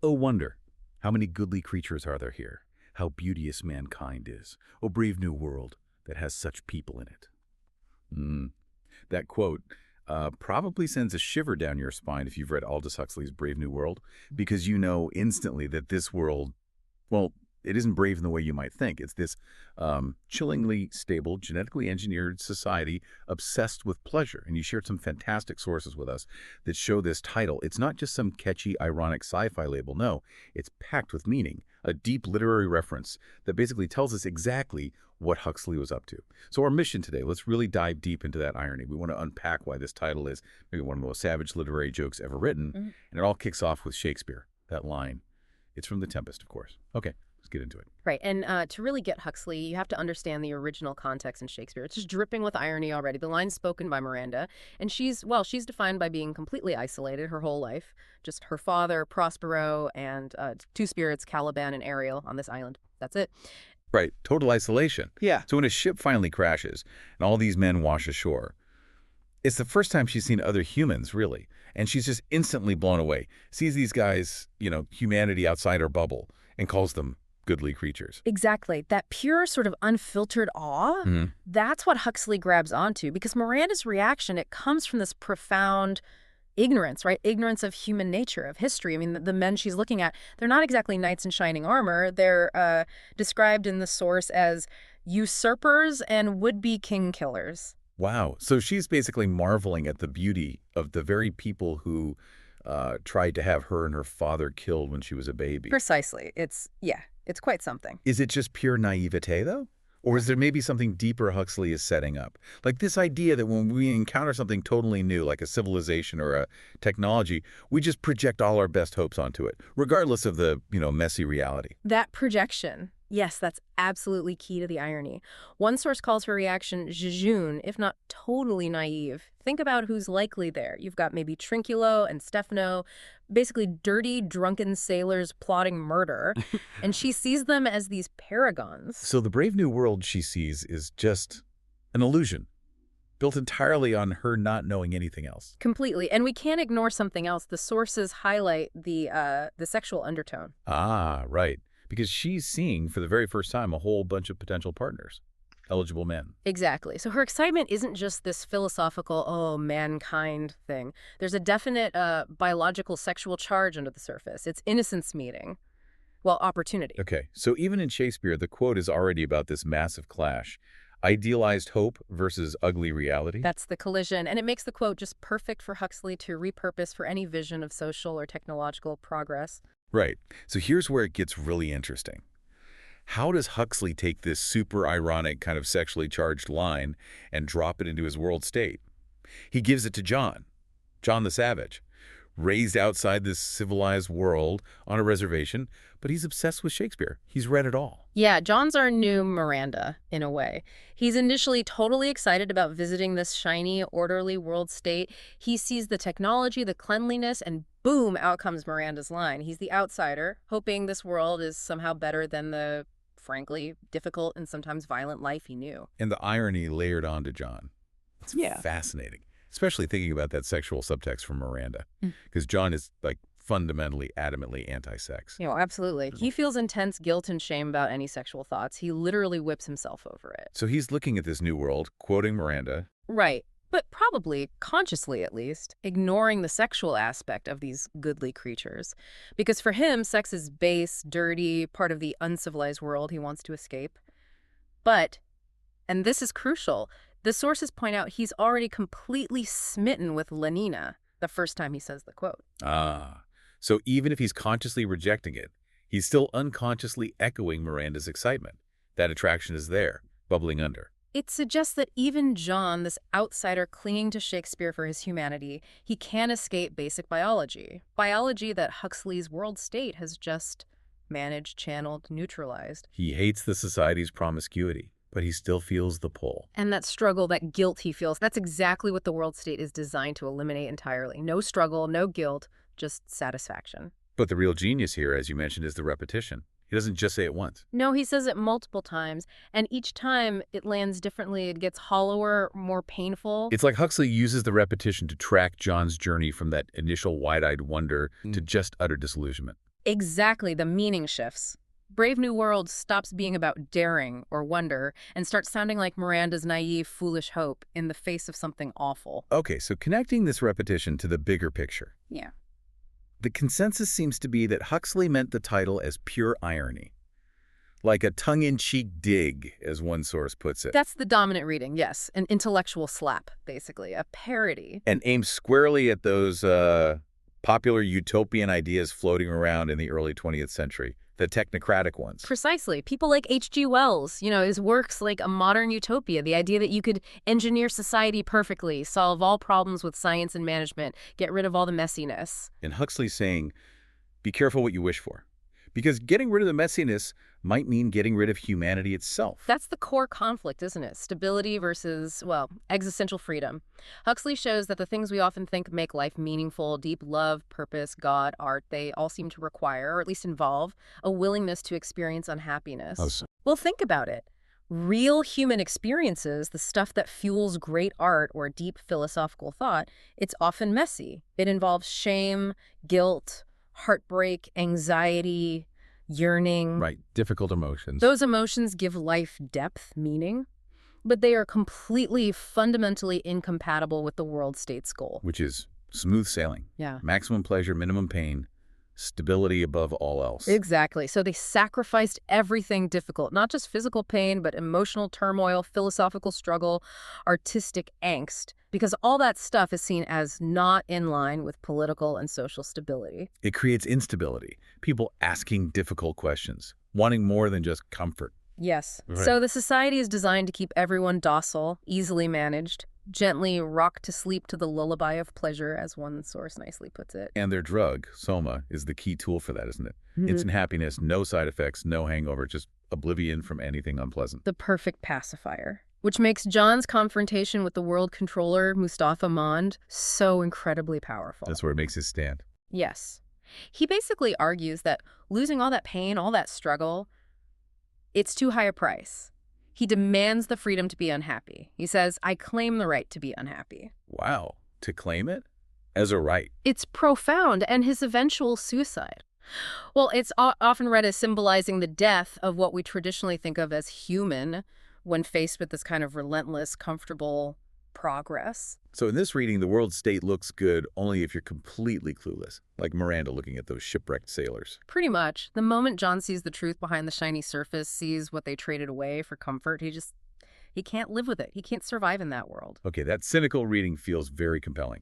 Oh wonder, how many goodly creatures are there here? How beauteous mankind is. O brave new world that has such people in it. Mm. That quote probably sends a shiver down your spine if you've read Aldous Huxley's Brave New World, because you know instantly that this world, well, it isn't brave in the way you might think. It's this chillingly stable, genetically engineered society obsessed with pleasure. And you shared some fantastic sources with us that show this title. It's not just some catchy, ironic sci-fi label. No, it's packed with meaning, a deep literary reference that basically tells us exactly what Huxley was up to. So our mission today, let's really dive deep into that irony. We want to unpack why this title is maybe one of the most savage literary jokes ever written. And it all kicks off with Shakespeare, that line. It's from The Tempest, of course. Okay. Let's get into it. Right. And to really get Huxley, you have to understand the original context in Shakespeare. It's just dripping with irony already. The line's spoken by Miranda, and she's defined by being completely isolated her whole life. Just her father, Prospero, and two spirits, Caliban and Ariel, on this island. That's it. Right. Total isolation. Yeah. So when a ship finally crashes and all these men wash ashore, it's the first time she's seen other humans, really. And she's just instantly blown away. Sees these guys, humanity outside her bubble, and calls them goodly creatures. Exactly. That pure sort of unfiltered awe, that's what Huxley grabs onto, because Miranda's reaction, it comes from this profound ignorance, right? Ignorance of human nature, of history. I mean, the men she's looking at, they're not exactly knights in shining armor. They're described in the source as usurpers and would-be king killers. Wow. So she's basically marveling at the beauty of the very people who tried to have her and her father killed when she was a baby. Precisely. It's quite something. Is it just pure naivete, though? Or is there maybe something deeper Huxley is setting up? Like this idea that when we encounter something totally new, like a civilization or a technology, we just project all our best hopes onto it, regardless of the, messy reality. That projection, yes, that's absolutely key to the irony. One source calls her reaction jejune, if not totally naive. Think about who's likely there. You've got maybe Trinculo and Stefano, basically dirty, drunken sailors plotting murder, and she sees them as these paragons. So the brave new world she sees is just an illusion, built entirely on her not knowing anything else. Completely. And we can't ignore something else. The sources highlight the sexual undertone. Ah, right. Because she's seeing for the very first time a whole bunch of potential partners. Eligible men. Exactly. So her excitement isn't just this philosophical, oh, mankind thing. There's a definite biological sexual charge under the surface. It's innocence meeting. Well, opportunity. Okay. So even in Shakespeare, the quote is already about this massive clash. Idealized hope versus ugly reality. That's the collision. And it makes the quote just perfect for Huxley to repurpose for any vision of social or technological progress. Right. So here's where it gets really interesting. How does Huxley take this super ironic kind of sexually charged line and drop it into his world state? He gives it to John the Savage, raised outside this civilized world on a reservation, but he's obsessed with Shakespeare. He's read it all. Yeah, John's our new Miranda, in a way. He's initially totally excited about visiting this shiny, orderly world state. He sees the technology, the cleanliness, and boom, out comes Miranda's line. He's the outsider, hoping this world is somehow better than the, frankly, difficult and sometimes violent life he knew. And the irony layered onto John. It's fascinating, especially thinking about that sexual subtext from Miranda, because John is fundamentally, adamantly anti-sex. Absolutely. He feels intense guilt and shame about any sexual thoughts. He literally whips himself over it. So he's looking at this new world, quoting Miranda. Right. But probably, consciously at least, ignoring the sexual aspect of these goodly creatures. Because for him, sex is base, dirty, part of the uncivilized world he wants to escape. But, and this is crucial, the sources point out he's already completely smitten with Lenina the first time he says the quote. Ah, so even if he's consciously rejecting it, he's still unconsciously echoing Miranda's excitement. That attraction is there, bubbling under. It suggests that even John, this outsider clinging to Shakespeare for his humanity, he can't escape basic biology. Biology that Huxley's world state has just managed, channeled, neutralized. He hates the society's promiscuity, but he still feels the pull. And that struggle, that guilt he feels, that's exactly what the world state is designed to eliminate entirely. No struggle, no guilt, just satisfaction. But the real genius here, as you mentioned, is the repetition. He doesn't just say it once. No, he says it multiple times, and each time it lands differently. It gets hollower, more painful. It's like Huxley uses the repetition to track John's journey from that initial wide-eyed wonder to just utter disillusionment. Exactly, the meaning shifts. Brave New World stops being about daring or wonder and starts sounding like Miranda's naive, foolish hope in the face of something awful. Okay, so connecting this repetition to the bigger picture. Yeah. The consensus seems to be that Huxley meant the title as pure irony. Like a tongue-in-cheek dig, as one source puts it. That's the dominant reading, yes. An intellectual slap, basically. A parody. And aimed squarely at those popular utopian ideas floating around in the early 20th century. The technocratic ones. Precisely. People like H.G. Wells, his works like A Modern Utopia, the idea that you could engineer society perfectly, solve all problems with science and management, get rid of all the messiness. And Huxley's saying, be careful what you wish for. Because getting rid of the messiness might mean getting rid of humanity itself. That's the core conflict, isn't it? Stability versus, well, existential freedom. Huxley shows that the things we often think make life meaningful, deep love, purpose, God, art, they all seem to require, or at least involve, a willingness to experience unhappiness. Well, think about it. Real human experiences, the stuff that fuels great art or deep philosophical thought, it's often messy. It involves shame, guilt, heartbreak, anxiety, yearning. Right, difficult emotions. Those emotions give life depth, meaning, but they are completely, fundamentally incompatible with the world state's goal. Which is smooth sailing. Yeah. Maximum pleasure, minimum pain, stability above all else. Exactly. So they sacrificed everything difficult, not just physical pain, but emotional turmoil, philosophical struggle, artistic angst, because all that stuff is seen as not in line with political and social stability. It creates instability. People asking difficult questions, wanting more than just comfort. Yes. Right. So the society is designed to keep everyone docile, easily managed, gently rocked to sleep to the lullaby of pleasure, as one source nicely puts it. And their drug, Soma, is the key tool for that, isn't it? Instant happiness, no side effects, no hangover, just oblivion from anything unpleasant. The perfect pacifier. Which makes John's confrontation with the world controller, Mustafa Mond, so incredibly powerful. That's where it makes his stand. Yes. He basically argues that losing all that pain, all that struggle, it's too high a price. He demands the freedom to be unhappy. He says, I claim the right to be unhappy. Wow. To claim it? As a right. It's profound, and his eventual suicide. Well, it's often read as symbolizing the death of what we traditionally think of as human when faced with this kind of relentless, comfortable progress. So in this reading, the world state looks good only if you're completely clueless, like Miranda looking at those shipwrecked sailors. Pretty much. The moment John sees the truth behind the shiny surface, sees what they traded away for comfort, he can't live with it. He can't survive in that world. Okay, that cynical reading feels very compelling,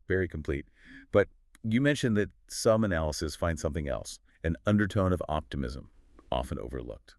very complete. But you mentioned that some analysis finds something else, an undertone of optimism, often overlooked.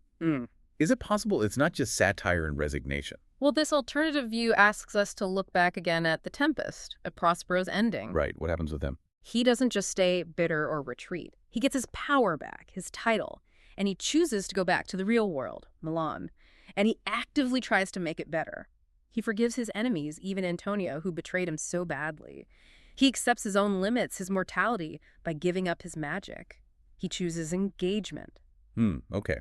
Is it possible it's not just satire and resignation? Well, this alternative view asks us to look back again at The Tempest, at Prospero's ending. Right, what happens with him? He doesn't just stay bitter or retreat. He gets his power back, his title, and he chooses to go back to the real world, Milan, and he actively tries to make it better. He forgives his enemies, even Antonio, who betrayed him so badly. He accepts his own limits, his mortality, by giving up his magic. He chooses engagement. Okay.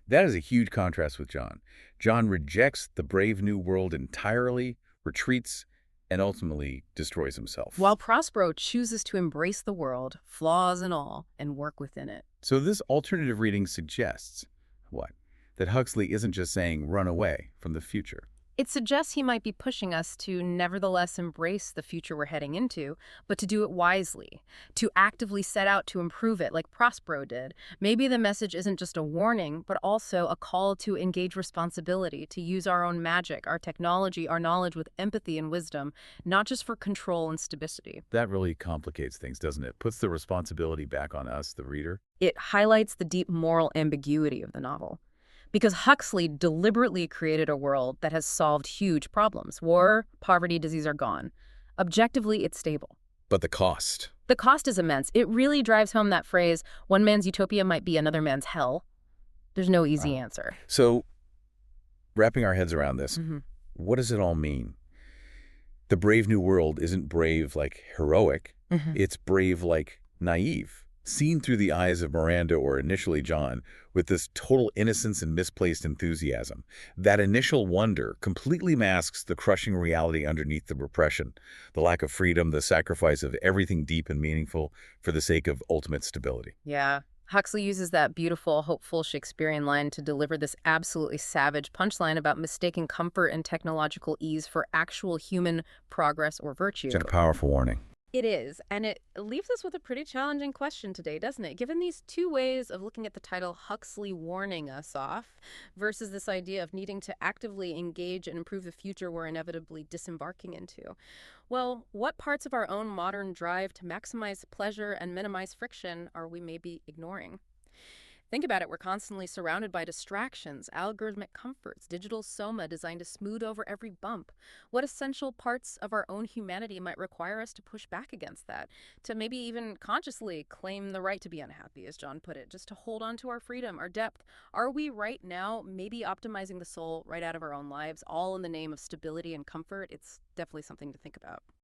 That is a huge contrast with John. John rejects the brave new world entirely, retreats, and ultimately destroys himself. While Prospero chooses to embrace the world, flaws and all, and work within it. So this alternative reading suggests, what? That Huxley isn't just saying run away from the future. It suggests he might be pushing us to nevertheless embrace the future we're heading into, but to do it wisely, to actively set out to improve it like Prospero did. Maybe the message isn't just a warning, but also a call to engage responsibility, to use our own magic, our technology, our knowledge with empathy and wisdom, not just for control and stability. That really complicates things, doesn't it? Puts the responsibility back on us, the reader. It highlights the deep moral ambiguity of the novel. Because Huxley deliberately created a world that has solved huge problems. War, poverty, disease are gone. Objectively, it's stable. But the cost. The cost is immense. It really drives home that phrase, one man's utopia might be another man's hell. There's no easy answer. So, wrapping our heads around this, what does it all mean? The brave new world isn't brave like heroic. It's brave like naive. seen through the eyes of Miranda or initially John, with this total innocence and misplaced enthusiasm. That initial wonder completely masks the crushing reality underneath the repression, the lack of freedom, the sacrifice of everything deep and meaningful for the sake of ultimate stability. Yeah. Huxley uses that beautiful, hopeful Shakespearean line to deliver this absolutely savage punchline about mistaking comfort and technological ease for actual human progress or It's virtue. a powerful warning. It is, and it leaves us with a pretty challenging question today, doesn't it? Given these two ways of looking at the title Huxley warning us off versus this idea of needing to actively engage and improve the future we're inevitably disembarking into. Well, what parts of our own modern drive to maximize pleasure and minimize friction are we maybe ignoring? Think about it, we're constantly surrounded by distractions, algorithmic comforts, digital Soma designed to smooth over every bump. What essential parts of our own humanity might require us to push back against that, to maybe even consciously claim the right to be unhappy, as John put it, just to hold on to our freedom, our depth? Are we right now maybe optimizing the soul right out of our own lives, all in the name of stability and comfort? It's definitely something to think about.